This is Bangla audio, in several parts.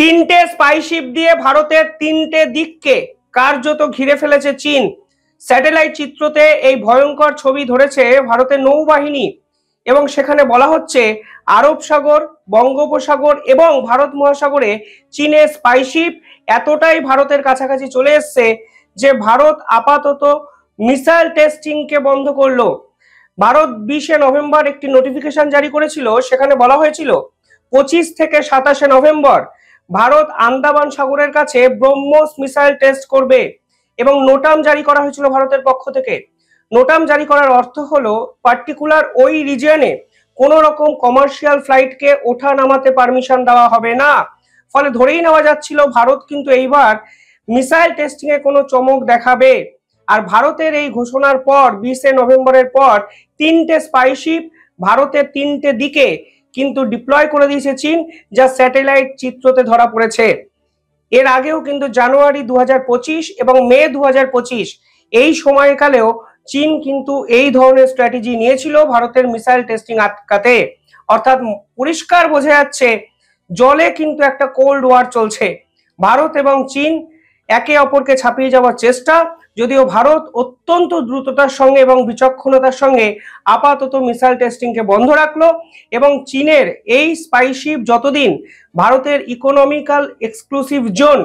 তিনটে স্পাইশিপ দিয়ে ভারতের তিনটে দিককে কার্যত ঘিরে ফেলেছে চীন। স্যাটেলাইট চিত্রতে এই ভয়ঙ্কর ছবি ধরেছে ভারতের নৌবাহিনী এবং সেখানে বলা হচ্ছে আরব সাগর, বঙ্গোপসাগর এবং ভারত মহাসাগরে চীনের স্পাইশিপ এতটাই ভারতের কাছাকাছি চলে এসছে যে ভারত আপাতত মিসাইল টেস্টিংকে বন্ধ করলো। ভারত 20শে নভেম্বর একটি নোটিফিকেশন জারি করেছিল, সেখানে বলা হয়েছিল 25 থেকে 27শে নভেম্বর ভারত আন্দামান সাগরের কাছে ব্রহ্মোস মিসাইল টেস্ট করবে এবং নোটাম জারি করা হয়েছিল ভারতের পক্ষ থেকে। নোটাম জারি করার অর্থ হলো পার্টিকুলার ওই রিজিয়নে কোনো রকম কমার্শিয়াল ফ্লাইটকে ওঠা নামাতে পারমিশন দেওয়া হবে না। ফলে ধরেই নেওয়া যাচ্ছিল ভারত কিন্তু এইবার মিসাইল টেস্টিং এ কোনো চমক দেখাবে। আর ভারতের এই ঘোষণার পর 20শে নভেম্বরের পর তিনটে স্পাইশিপ ভারতের তিনটে দিকে কিন্তু ডিপ্লয় করে দিয়েছে চীন, যা স্যাটেলাইট চিত্রতে ধরা পড়েছে। এর আগেও কিন্তু জানুয়ারি 2025 এবং মে 2025 এই সময়কালেও চীন কিন্তু এই ধরনের স্ট্র্যাটেজি নিয়েছিল ভারতের মিসাইল টেস্টিং আটকাতে। অর্থাৎ পরিষ্কার বোঝা যাচ্ছে জলে কিন্তু একটা কোল্ড ওয়ার চলছে। ভারত এবং চীন একে অপরকে ছাপিয়ে যাওয়ার চেষ্টা, যদিও ভারত অত্যন্ত দ্রুততার সঙ্গে এবং বিচক্ষণতার সঙ্গে আপাতত মিসাইল টেস্টিংকে বন্ধ রাখলো এবং চীনের এই স্পাইশিপ যতদিন ভারতের ইকোনমিক্যাল এক্সক্লুসিভ জোন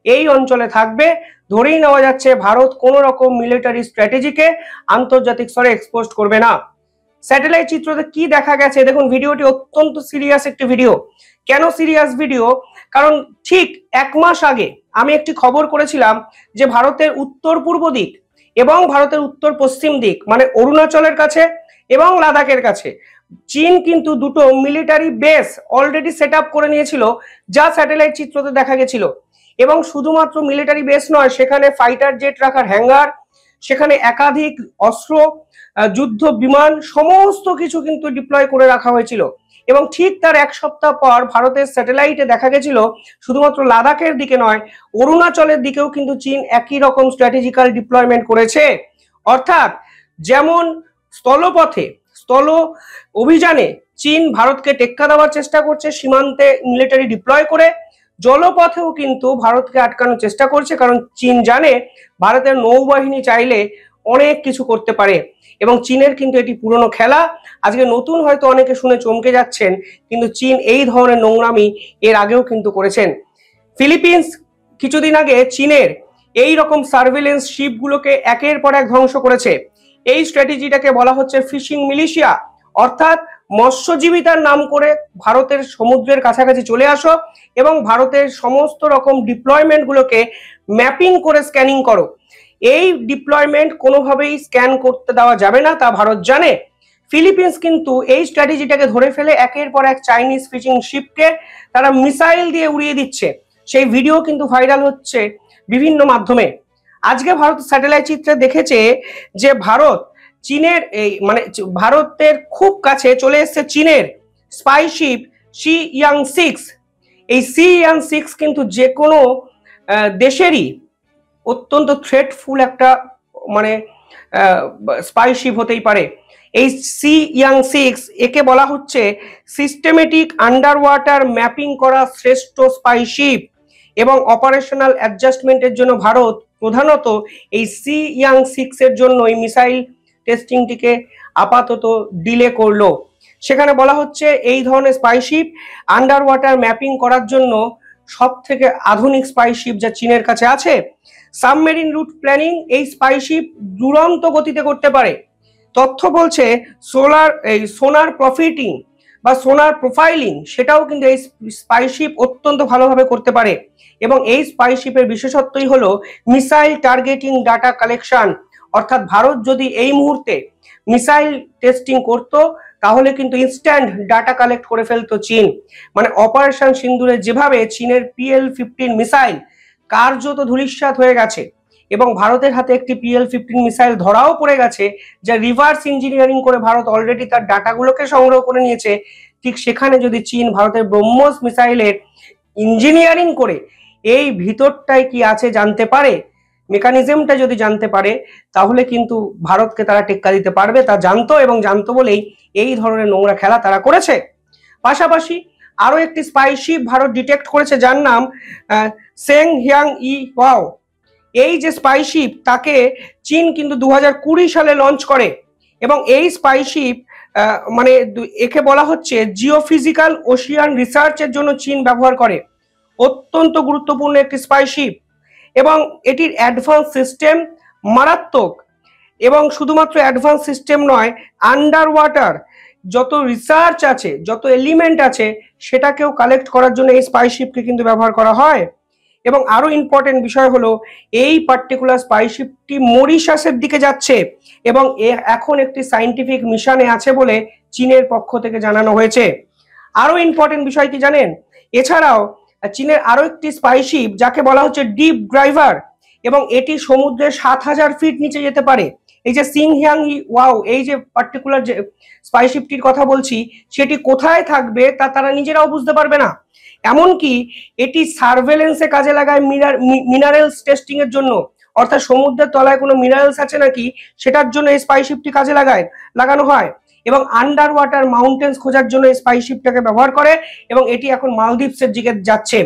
এই অঞ্চলে থাকবে ধরেই নেওয়া যাচ্ছে ভারত কোনো রকম মিলিটারি স্ট্র্যাটেজিকে আন্তর্জাতিক স্তরে এক্সপোজ করবে না। স্যাটেলাইট চিত্রতে কি দেখা গেছে দেখুন, ভিডিওটি অত্যন্ত সিরিয়াস একটি ভিডিও। কেন সিরিয়াস ভিডিও? কারণ ঠিক 1 মাস আগে আমি একটি খবর করেছিলাম যে ভারতের উত্তর পূর্ব দিক এবং ভারতের উত্তর পশ্চিম দিক মানে অরুণাচলের কাছে এবং লাদাখের কাছে চীন কিন্তু দুটো military base already set up করে নিয়েছিল, যা স্যাটেলাইট চিত্রতে দেখা গেছিল। এবং শুধুমাত্র মিলিটারি বেস নয়, সেখানে ফাইটার জেট রাখার হ্যাঙ্গার, সেখানে একাধিক অস্ত্র, যুদ্ধ বিমান সমস্ত কিছু কিন্তু ডিপ্লয় করে রাখা হয়েছিল। এবং ঠিক তার 1 সপ্তাহ পর ভারতের স্যাটেলাইটে দেখা গেছিল শুধুমাত্র লাদাখের দিকে নয়, অরুণাচলের দিকেও কিন্তু চীন একই রকম স্ট্র্যাটেজিক্যাল ডিপ্লয়মেন্ট করেছে। অর্থাৎ যেমন স্থলপথে স্থল অভিযানে চীন ভারতকে টেক্কা দেওয়ার চেষ্টা করছে সীমান্তে মিলিটারি ডিপ্লয় করে, জলপথেও কিন্তু ভারতকে আটকানোর চেষ্টা করছে। কারণ চীন জানে ভারতের নৌবাহিনী চাইলে অনেক কিছু করতে পারে এবং চীনের কিন্তু এটি পুরনো খেলা। আজকে নতুন হয়তো অনেকে শুনে চমকে যাচ্ছেন, কিন্তু চীন এই ধরনের নোংরামি এর আগেও কিন্তু করেছেন। ফিলিপিন্স কিছুদিন আগে চীনের এই রকম সার্ভেলেন্স শিপগুলোকে একের পর এক ধ্বংস করেছে। এই স্ট্র্যাটেজিটাকে বলা হচ্ছে ফিশিং মিলিশিয়া, অর্থাৎ মৎস্যজীবিতার নাম করে ভারতের সমুদ্রের কাছাকাছি চলে আসো এবং ভারতের সমস্ত রকম ডিপ্লয়মেন্টগুলোকে ম্যাপিং করে স্ক্যানিং করো। এই ডিপ্লয়মেন্ট কোনোভাবেই স্ক্যান করতে দেওয়া যাবে না, তা ভারত জানে। ফিলিপিন্স কিন্তু এই স্ট্র্যাটেজিটাকে ধরে ফেলে একের পর এক চাইনিজ ফিশিং শিপকে তারা মিসাইল দিয়ে উড়িয়ে দিচ্ছে। সেই ভিডিও কিন্তু ভাইরাল হচ্ছে বিভিন্ন মাধ্যমে। আজকে ভারত স্যাটেলাইট চিত্রে দেখেছে যে ভারত চীনের এই মানে ভারতের খুব কাছে চলে এসেছে চীনের স্পাইশিপ Shiyan-6। এই Shiyan-6 কিন্তু যে কোনো দেশেরই অত্যন্ত থ্রেটফুল একটা মানে স্পাইশিপ হতেই পারে। এই Shiyan-6 একে বলা হচ্ছে সিস্টেমেটিক আন্ডার ওয়াটার ম্যাপিং করা শ্রেষ্ঠ স্পাইশিপ এবং অপারেশনাল অ্যাডজাস্টমেন্টের জন্য ভারত প্রধানত এই Shiyan-6 এর জন্য এই মিসাইল টেস্টিংটিকে আপাতত ডিলে করলো। সেখানে বলা হচ্ছে এই ধরনের স্পাইশিপ আন্ডার ওয়াটার ম্যাপিং করার জন্য সব থেকে আধুনিক স্পাইশিপ যা চীনের কাছে আছে। সাবমেরিন রুট প্ল্যানিং এই স্পাইশিপ দুরন্ত গতিতে করতে পারে। তথ্য বলছে সোনার প্রফিটিং বা সোনার প্রোফাইলিং সেটাও কিন্তু এই স্পাইশিপ অত্যন্ত ভালোভাবে করতে পারে। এবং এই স্পাইশিপের বিশেষত্বই হলো মিসাইল টার্গেটিং ডাটা কালেকশন। অর্থাৎ ভারত যদি এই মুহূর্তে মিসাইল টেস্টিং করত তাহলে কিন্তু ইনস্ট্যান্ট ডাটা কালেক্ট করে ফেলতো চীন। মানে অপারেশন সিন্দুরে যেভাবে চীনের PL-15 মিসাইল কার্যত ধূলিসাৎ হয়ে গেছে এবং ভারতের হাতে একটি PL-15 মিসাইল ধরাও পড়ে গেছে, যা রিভার্স ইঞ্জিনিয়ারিং করে ভারত অলরেডি তার ডাটাগুলোকে সংগ্রহ করে নিয়েছে। ঠিক সেখানে যদি চীন ভারতের ব্রহ্মোস মিসাইলের ইঞ্জিনিয়ারিং করে এই ভিতরটায় কি আছে জানতে পারে, মেকানিজমটা যদি জানতে পারে, তাহলে কিন্তু ভারতকে তারা টেক্কা দিতে পারবে। তা জানতো এবং জানতো বলেই এই ধরনের নোংরা খেলা তারা করেছে। পাশাপাশি আরো একটি স্পাইশিপ ভারত ডিটেক্ট করেছে যার নাম সেং হিয়াং ই ওয়াও। এই যে স্পাইশিপ তাকে চীন কিন্তু 2020 সালে লঞ্চ করে এবং এই স্পাইশিপ মানে একে বলা হচ্ছে জিওফিজিক্যাল ওশিয়ান রিসার্চের জন্য চীন ব্যবহার করে। অত্যন্ত গুরুত্বপূর্ণ একটি স্পাইশিপ এবং এটির অ্যাডভান্স সিস্টেম মারাত্মক। এবং শুধুমাত্র অ্যাডভান্স সিস্টেম নয়, আন্ডার ওয়াটার যত রিসার্চ আছে, যত এলিমেন্ট আছে সেটাকেও কালেক্ট করার জন্য এই স্পাইশিপকে কিন্তু ব্যবহার করা হয়। এবং আরো ইম্পর্টেন্ট বিষয় হলো এই পার্টিকুলার স্পাইশিপটি মরিশাসের দিকে যাচ্ছে এবং এখন একটি সায়েন্টিফিক মিশনে আছে বলে চীনের পক্ষ থেকে জানানো হয়েছে। আরো ইম্পর্টেন্ট বিষয় কি জানেন, এছাড়াও চীনের আরো একটি স্পাইশিপ যাকে বলা হচ্ছে ডিপ ড্রাইভার এবং এটি সমুদ্রের 7000 ফিট নিচে যেতে পারে। এই যে সিং হিয়াং ওয়াও, এই যে পার্টিকুলার যে স্পাইশিপটির কথা বলছি সেটি কোথায় থাকবে তা তারা নিজেরাও বুঝতে পারবে না। এমনকি এটি সার্ভেলেন্সে কাজে লাগায় মিনারেলস টেস্টিং এর জন্য, অর্থাৎ সমুদ্রের তলায় কোনো মিনারেলস আছে নাকি সেটার জন্য এই স্পাইশিপটি কাজে লাগানো হয় এবং আন্ডার ওয়াটার মাউন্টেন্স খোঁজার জন্য এই স্পাইশিপটাকে ব্যবহার করে এবং এটি এখন মালদ্বীপসের দিকে যাচ্ছে।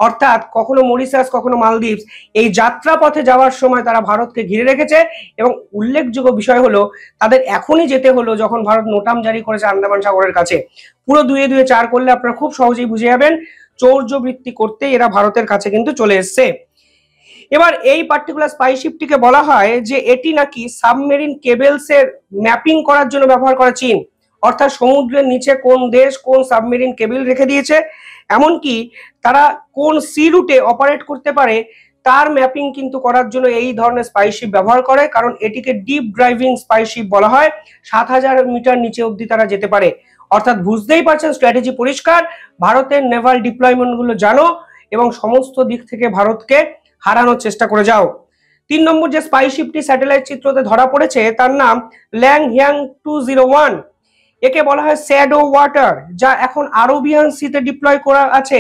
অর্থাৎ কখনো মরিশাস কখনো মালদ্বীপস, এই যাত্রা পথে যাওয়ার সময় তারা ভারতকে ঘিরে রেখেছে এবং উল্লেখযোগ্য বিষয় হলো তাদের এখনই যেতে হলো যখন ভারত নোটাম জারি করেছে আন্দামান সাগরের কাছে। পুরো 2 2 4 করলে আপনারা খুব সহজেই বুঝে যাবেন চৌর্যবৃত্তি করতে এরা ভারতের কাছে কিন্তু চলে এসছে। এবার এই পার্টিকুলার স্পাইশিপটিকে বলা হয় যে এটি নাকি সাবমেরিন কেবলস এর ম্যাপিং করার জন্য ব্যবহার করে চীন, অর্থাৎ সমুদ্রের নিচে কোন দেশ কোন সাবমেরিন কেবল রেখে দিয়েছে, এমনকি তারা কোন সি রুটে অপারেট করতে পারে তার ম্যাপিং কিন্তু করার জন্য এই ধরনের স্পাইশিপ ব্যবহার করে, কারণ এটিকে ডিপ ড্রাইভিং স্পাইশিপ বলা হয়। 7000 মিটার নিচে অবধি তারা যেতে পারে। অর্থাৎ বুঝতেই পারছেন স্ট্র্যাটেজি পরিষ্কার, ভারতের নেভাল ডিপ্লয়মেন্ট গুলো জানো এবং সমস্ত দিক থেকে ভারতকে হারানোর চেষ্টা করে যাও। 3 নম্বর যে স্পাইশিপটি স্যাটেলাইট চিত্রতে ধরা পড়েছে তার নাম ল্যাং হিয়াং 201। একে বলা হয় শ্যাডো ওয়াটার, যা এখন আরবিয়ান সিতে ডিপ্লয় করা আছে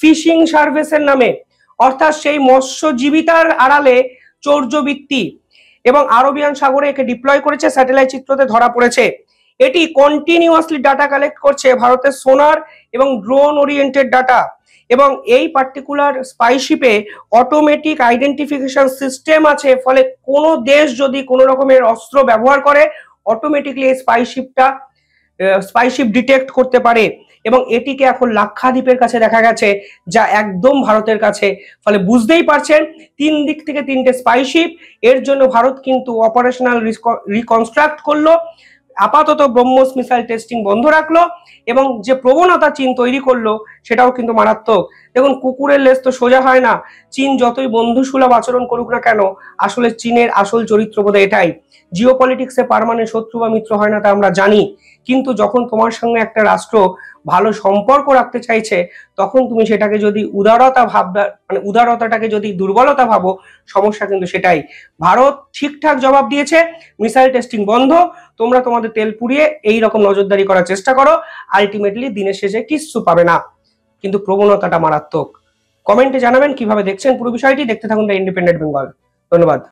ফিশিং সার্ভিসের নামে, অর্থাৎ সেই মৎস্যজীবিতার আড়ালে চৌর্যবৃত্তি, এবং আরবিয়ান সাগরে একে ডিপ্লয় করেছে, স্যাটেলাইট চিত্রতে ধরা পড়েছে। এটি কন্টিনিউয়াসলি ডাটা কালেক্ট করছে ভারতের সোনার এবং ড্রোন ওরিয়েন্টেড ডাটা এবং এই পার্টিকুলার স্পাইশিপে অটোমেটিক আইডেন্টিফিকেশন সিস্টেম আছে, ফলে কোনো দেশ যদি কোনো রকমের অস্ত্র ব্যবহার করে অটোমেটিকলি এই স্পাইশিপ ডিটেক্ট করতে পারে এবং এটিকে এখন লাক্ষাদ্বীপের কাছে দেখা গেছে, যা একদম ভারতের কাছে। ফলে বুঝতেই পারছেন 3 দিক থেকে 3টে স্পাইশিপ, এর জন্য ভারত কিন্তু অপারেশনাল রিকনস্ট্রাক্ট করলো, আপাতত ব্রহ্মোস মিসাইল টেস্টিং বন্ধ রাখলো এবং যে প্রবণতা চীন তৈরি করলো সেটাও কিন্তু মারাত্মক। দেখুন, কুকুরের লেজ তো সোজা হয় না। চীন যতই বন্ধুসুলভ আচরণ করুক না কেন, আসলে চীনের আসল চরিত্র বোধহয় এটাই। জিওপলিটিক্সে পার্মানেন্ট শত্রু বা মিত্র হয় না তা আমরা জানি, কিন্তু যখন তোমার সঙ্গে একটা রাষ্ট্র ভালো সম্পর্ক রাখতে চাইছে তখন তুমি সেটাকে যদি উদারতাটাকে যদি দুর্বলতা ভাবো, সমস্যা কিন্তু সেটাই। ভারত ঠিকঠাক জবাব দিয়েছে, মিসাইল টেস্টিং বন্ধ, তোমরা তোমাদের তেল পুড়িয়ে এই রকম নজরদারি করার চেষ্টা করো, আলটিমেটলি দিনের শেষে কিচ্ছু পাবে না, কিন্তু প্রবণতাটা মারাত্মক। কমেন্টে জানাবেন কিভাবে দেখছেন পুরো বিষয়টি। দেখতে থাকুন দ্য ইন্ডিপেন্ডেন্ট বেঙ্গল। ধন্যবাদ।